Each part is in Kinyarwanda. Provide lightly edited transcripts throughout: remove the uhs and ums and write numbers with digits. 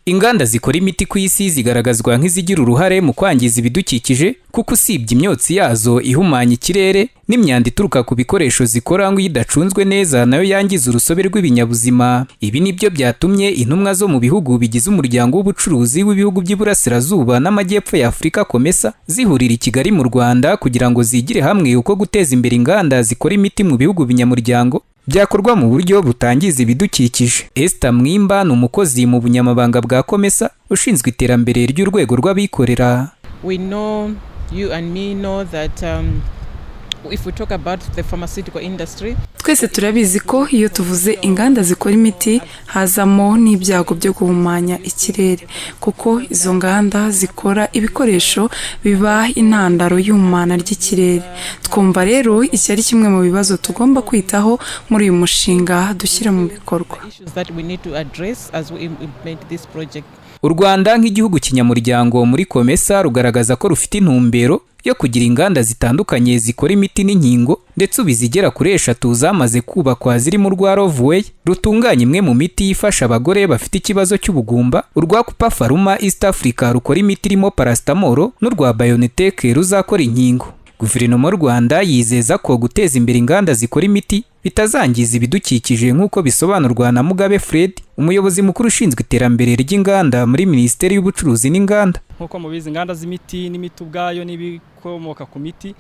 Inganda zikora imiti ku isi zigaragazwa nk'izigira uruhare mu kwangiza ibidukikije kuko usibye imyotsi yazo ihumanya ikirere n'imyanda ituruka ku bikoresho zikora ngo idacunzwe neza nayo yangiza urusobe rw'ibinyabuzima. Ibi nibyo byatumye intumwa zo mu bihugu bigize umuryango w'ubucuruzi w'ibihugu by'iburasirazuba n'amajyepfo ya Afurika COMESA zihurira i Kigali mu Rwanda kugira ngo zigire hamwe uko guteza imbere inganda zikora imiti mu bihugu binyamuryango byakorwa mu buryo butangiza ibidukikije. Esther Mwimba ni umukozi mu bunyamabanga bwa COMESA ushinzwe iterambere ry'urwego rw'abikorera. We know, you and me know that if we talk about the pharmaceutical industry, twese turabizi ko iyo tuvuze inganda zikora imiti hazamo n'ibyago byo guhumanya ikirere kuko izo nganda zikora ibikoresho biba intandaro y'ihumana ry'ikirere. Twumva rero iki ari kimwe mu bibazo tugomba kwitaho muri uyu mushinga dushyira mu bikorwa. U Rwanda nk'igihugu kinyamuryango muri COMESA rugaragaza ko rufite intumbero yo kugira inganda zitandukanye zikora imiti n'inkingo ndetse ubizigera kuri 3 zamaze kubakwa ziri mu rwa Roveway rutunganya imwe mu miti ifasha abagore bafite ikibazo cy'ubugumba, urwa Kupa Pharma East Africa rukora imiti irimo paracetamol n'urwa Biontech ruzakora inkingo. Guverinoma y'u Rwanda yizeza ko guteza imbere inganda zikora imiti bitazangiza ibidukikije nk'uko bisobanurwa na Mugabe Fred, umuyobozi mukuru ushinzwe iterambere ry'inganda muri Minisiteri y'Ubucuruzi n'Inganda. Nk'uko mubizi inganda z'imiti n'imiti ubwayo n'ibikomoka ku miti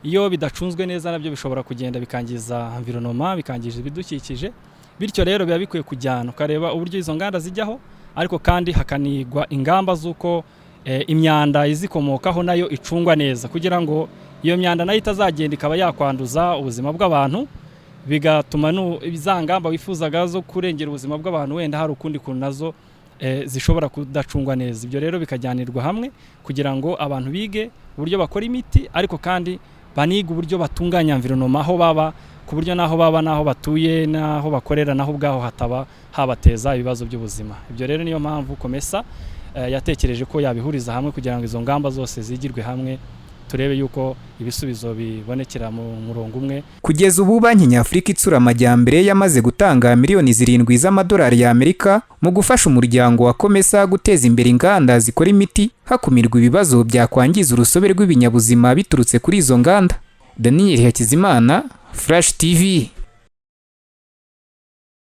iyo bidacunzwe neza nabyo bishobora kugenda bikangiza environnement, bikangiza ibidukikije. Bityo rero biba bikwiye kujyana ukareba uburyo izo nganda zijyaho, ariko kandi hakanigwa ingamba z'uko imyanda izikomokaho nayo icungwa neza kugira ngo iyo myanda nayo itazagenda ikaba yakwanduza ubuzima bw'abantu, bigatuma za ngamba wifuzaga zo kurengera ubuzima bw'abantu wenda hari ukundi kuntu nazo zishobora kudacungwa neza. Ibyo rero bikajyanirwa hamwe kugira ngo abantu bige uburyo bakora imiti, ariko kandi baniga uburyo batunganya environnement aho baba, ku buryo naho baba naho batuye naho bakorera naho ubwaho hataba habateza ibibazo by'ubuzima. Ibyo rero niyo mpamvu COMESA yatekereje ko yabihuriza hamwe kugira ngo izo ngamba zose zigirwe hamwe turebe yuko ibisubizo bibonekera mu murongo umwe. Kugeza ubu Banki Nyafurika itsura amajyambere yamaze gutanga miliyoni 7 z'amadolari y'Amerika mu gufasha umuryango wa COMESA guteza imbere inganda zikora imiti hakumirwa ibibazo byakwangiza urusobe rw'ibinyabuzima biturutse kuri izo nganda. Daniel Hakizimana, Flash TV.